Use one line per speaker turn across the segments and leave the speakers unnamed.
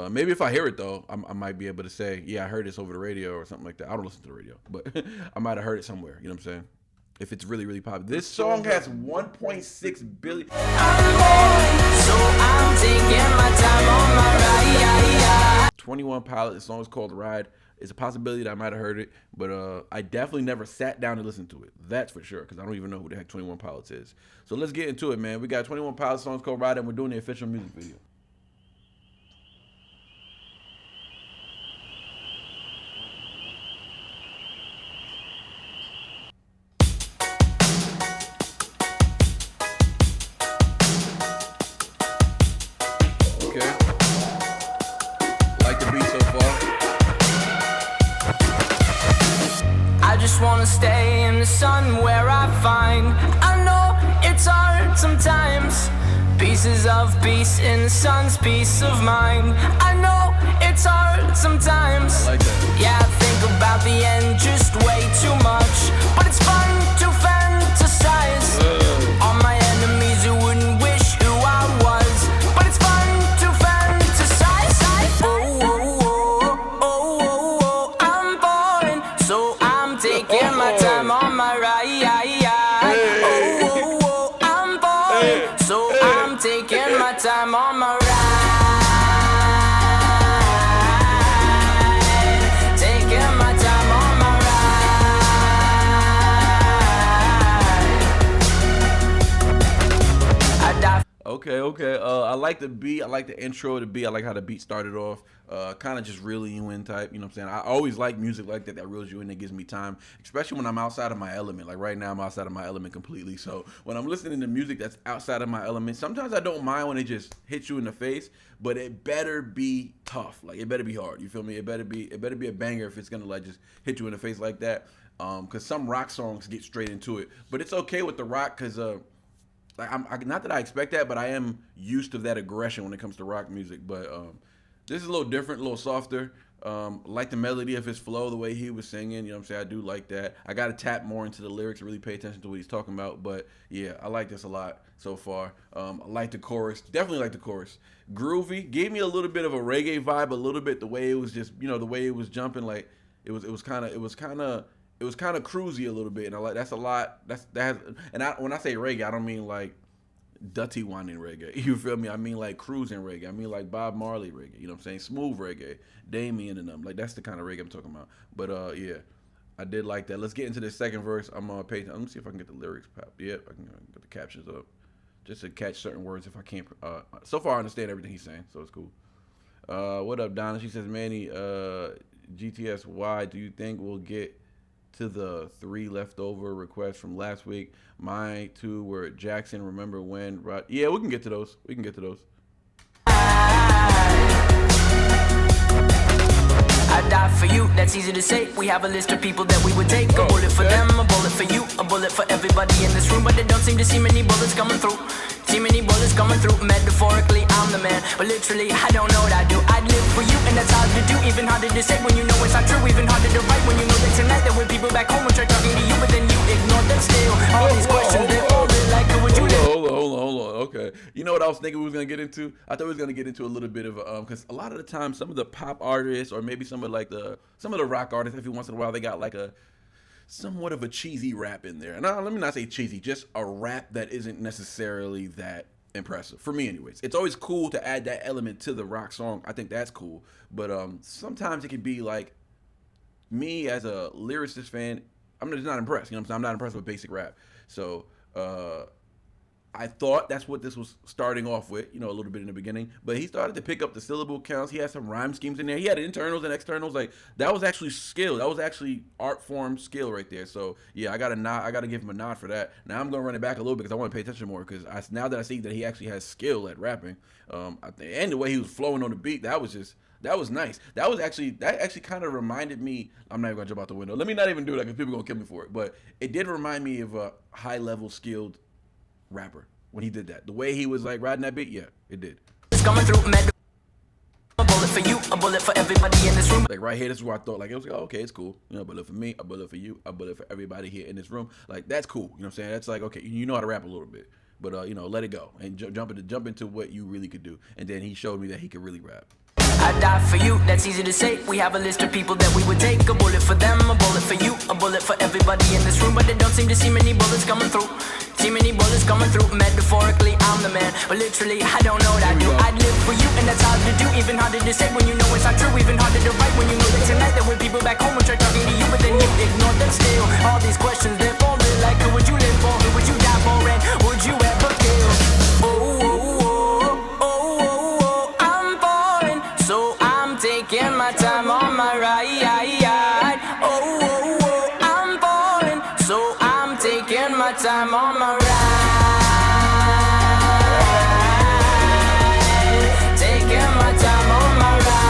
Maybe if I hear it though, I might be able to say, yeah, I heard this over the radio or something like that. I don't listen to the radio, but I might have heard it somewhere. You know what I'm saying? If it's really, really popular. This song has 1.6 billion.
So I'm taking my time on my ride.
21 Pilots. The song is called Ride. It's a possibility that I might have heard it, but I definitely never sat down and listened to it. That's for sure, because I don't even know who the heck 21 Pilots is. So let's get into it, man. We got 21 Pilots, song's called Ride, and we're doing the official music video. Okay. Like the beat so far.
I just wanna stay in the sun where I find. I know it's hard sometimes. Pieces of peace in the sun's peace of mind. I know it's hard sometimes.
I like that.
Yeah, I think about the end just way too much. But it's fun to fantasize. All my enemies who wouldn't wish who I was. But it's fun to fantasize. Oh, oh, oh, oh, oh, oh, I'm falling. So I'm taking my time on my ride. Oh, oh, oh, I'm falling. So I'm taking my time on my ride. Taking my time on my ride. I die.
Okay. I like the beat. I like the intro of the beat. I like how the beat started off. Kind of just reeling you in type. You know what I'm saying? I always like music like that reels you in, that gives me time, especially when I'm outside of my element. Like right now, I'm outside of my element completely. So when I'm listening to music that's outside of my element, sometimes I don't mind when it just hits you in the face, but it better be tough. Like it better be hard. You feel me? It better be a banger if it's gonna like just hit you in the face like that. Cause some rock songs get straight into it, but it's okay with the rock, cause like not that I expect that, but I am used to that aggression when it comes to rock music. But this is a little different, a little softer. Like the melody of his flow, the way he was singing. You know what I'm saying? I do like that. I got to tap more into the lyrics, really pay attention to what he's talking about. But yeah, I like this a lot so far. I like the chorus. Definitely like the chorus. Groovy. Gave me a little bit of a reggae vibe. A little bit the way it was just, the way it was jumping. Like it was kind of cruisy a little bit, and I like that's a lot. When I say reggae, I don't mean like Dutty whining reggae. You feel me? I mean like cruising reggae. I mean like Bob Marley reggae. You know what I'm saying? Smooth reggae, Damien and them. Like that's the kind of reggae I'm talking about. But yeah, I did like that. Let's get into the second verse. I'm pay. Let me see if I can get the lyrics. Yep, I can get the captions up just to catch certain words if I can't. So far I understand everything he's saying, so it's cool. What up, Donna? She says, Manny, GTS, why do you think we'll get to the 3 leftover requests from last week? My 2 were Jackson, remember when? Right? Yeah, we can get to those.
I die for you, that's easy to say. We have a list of people that we would take. A bullet for them, a bullet for you, a bullet for everybody in this room. But they don't seem to see many bullets coming through. See many bullets coming through. Metaphorically, I'm the man, but literally, I don't know what I do. I'd live for you, and that's hard to do. Even harder to say when you know it's not true. Even harder to write when you know that tonight there were people back home and try talking to you, but then you ignore them still. All these questions, they're all like, who would you live?
Hold on. Okay. You know what I was thinking we was going to get into? I thought we was going to get into a little bit of, because a lot of the time, some of the pop artists, or maybe some of the rock artists, every once in a while, they got like a somewhat of a cheesy rap in there. And let me not say cheesy, just a rap that isn't necessarily that impressive. For me, anyways. It's always cool to add that element to the rock song. I think that's cool. But sometimes it can be like, me as a lyricist fan, I'm just not impressed. You know what I'm saying? I'm not impressed with basic rap. So, I thought that's what this was starting off with, a little bit in the beginning. But he started to pick up the syllable counts. He had some rhyme schemes in there. He had internals and externals. Like, that was actually skill. That was actually art form skill right there. So, yeah, I got to give him a nod for that. Now, I'm going to run it back a little bit because I want to pay attention more. Because now that I see that he actually has skill at rapping, and the way he was flowing on the beat, that was nice. That actually kind of reminded me. I'm not even going to jump out the window. Let me not even do that because people are going to kill me for it. But it did remind me of a high-level skilled rapper when he did that. The way he was like riding that beat, yeah, it did.
It's coming through, man. A bullet for you, a bullet for everybody in this room.
Like right here, this is where I thought like it was like, oh, okay, it's cool. A bullet for me, a bullet for you, a bullet for everybody here in this room. Like that's cool. You know what I'm saying? That's like, okay, you know how to rap a little bit. But let it go and jump into what you really could do. And then he showed me that he could really rap.
I I die for you, that's easy to say. We have a list of people that we would take. A bullet for them, a bullet for you, a bullet for everybody in this room. But they don't seem to see many bullets coming through. See many bullets coming through. Metaphorically, I'm the man, but literally, I don't know what I do. I'd live for you, and that's hard to do. Even harder to say when you know it's not true. Even harder to write when you know that tonight there were people back home who tried talking to you, but then you ignored them still. All these questions, they're falling like, who would you live for? Who would you die for? And would you ever kill? Oh, oh, oh, oh, oh, I'm falling, so I'm taking my time on my ride. Oh, oh, oh, I'm falling, so I'm taking my time on my ride. Taking my time on my ride.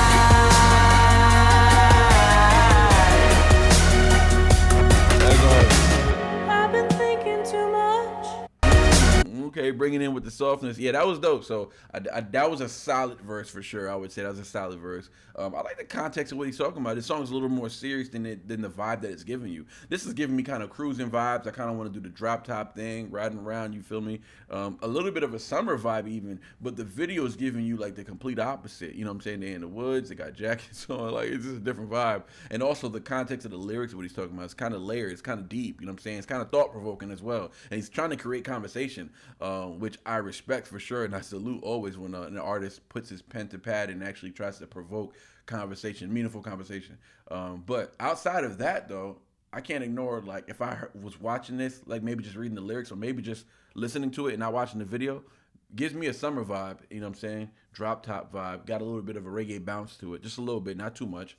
I've been thinking too much.
Okay, bringing in with the softness. Yeah, that was dope. So that was a solid verse for sure. I would say that was a solid verse. I like the context of what he's talking about. This song is a little more serious than the vibe that it's giving you. This is giving me kind of cruising vibes. I kind of want to do the drop top thing, riding around. You feel me? A little bit of a summer vibe even, but the video is giving you like the complete opposite. You know what I'm saying? They're in the woods. They got jackets on. Like it's just a different vibe. And also the context of the lyrics of what he's talking about. It's kind of layered. It's kind of deep. You know what I'm saying? It's kind of thought provoking as well. And he's trying to create conversation, which I respect for sure. And I salute always when an artist puts his pen to pad and actually tries to provoke conversation, meaningful conversation. But outside of that, though, I can't ignore, like, if I was watching this, like maybe just reading the lyrics or maybe just listening to it and not watching the video, gives me a summer vibe, you know what I'm saying? Drop top vibe, got a little bit of a reggae bounce to it, just a little bit, not too much.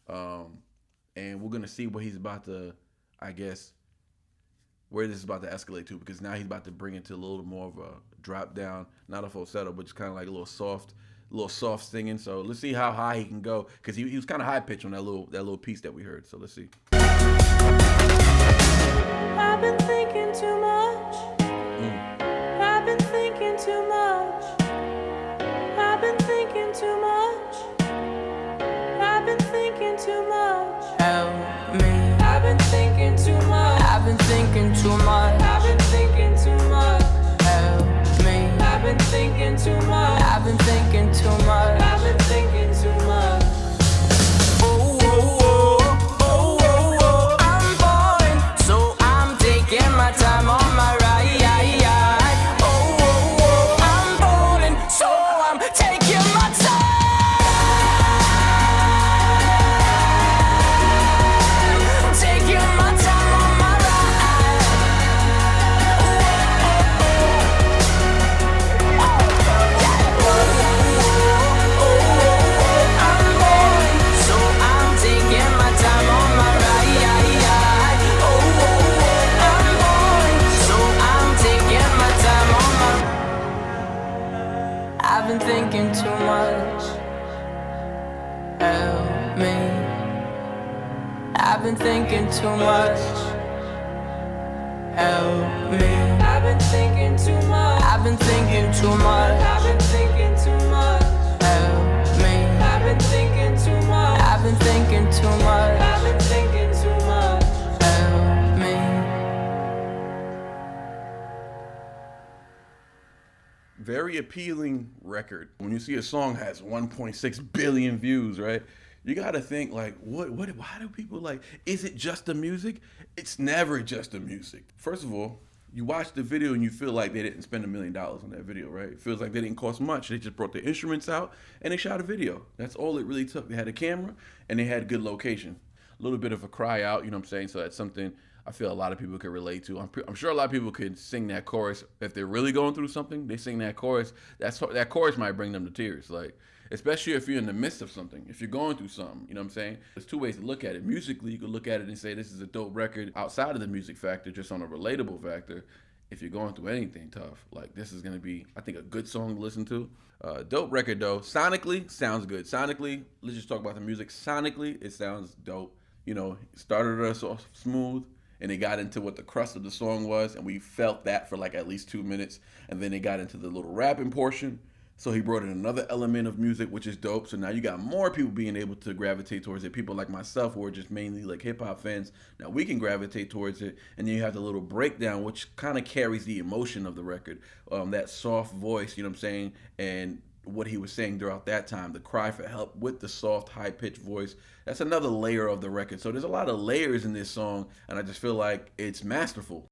And we're going to see what he's about to, I guess, where this is about to escalate to, because now he's about to bring it to a little more of a drop down, not a falsetto, but just kind of like a little soft singing. So let's see how high he can go, because he was kind of high pitched on that little piece that we heard. So let's see.
I've been thinking too much. I've been thinking too much. I've been thinking too much. I've been thinking too much. Help me. I've been thinking too much. I've been thinking too much. I've been thinking too much. Help me. I've been thinking too much. I've been thinking too much. I've been thinking too much. Oh, oh, oh, oh, oh, oh, I'm falling, so I'm taking my time on my ride. Oh, oh, oh, I'm falling, so I'm taking my time. Taking my time on my ride. I'm falling, so I'm taking my time on my ride. Oh, I'm falling, so I'm taking my time on my. I've been thinking too much. Help me. I've been thinking too much. Help me. I've been thinking too much. I've been thinking too much. I've been thinking too much. Help me. I've been thinking too much. I've been thinking too much. I've been thinking too much. Help me.
Very appealing record. When you see a song has 1.6 billion views, right? You gotta think like, why do people like, is it just the music? It's never just the music. First of all, you watch the video and you feel like they didn't spend $1 million on that video, right? It feels like they didn't cost much. They just brought the instruments out and they shot a video. That's all it really took. They had a camera and they had good location. A little bit of a cry out, you know what I'm saying? So that's something I feel a lot of people could relate to. I'm sure a lot of people could sing that chorus. If they're really going through something, they sing that chorus. That chorus might bring them to tears. Like, especially if you're in the midst of something, if you're going through something, you know what I'm saying? There's two ways to look at it. Musically, you could look at it and say this is a dope record outside of the music factor, just on a relatable factor. If you're going through anything tough, like this is gonna be, I think, a good song to listen to. Dope record though. Sonically, sounds good. Sonically, let's just talk about the music. Sonically, it sounds dope. You know, started us off smooth, and they got into what the crust of the song was, and we felt that for like at least 2 minutes, and then they got into the little rapping portion. So he brought in another element of music, which is dope. So now you got more people being able to gravitate towards it. People like myself who are just mainly like hip hop fans. Now we can gravitate towards it. And then you have the little breakdown, which kind of carries the emotion of the record. That soft voice, you know what I'm saying? And what he was saying throughout that time, the cry for help with the soft, high pitched voice. That's another layer of the record. So there's a lot of layers in this song, and I just feel like it's masterful.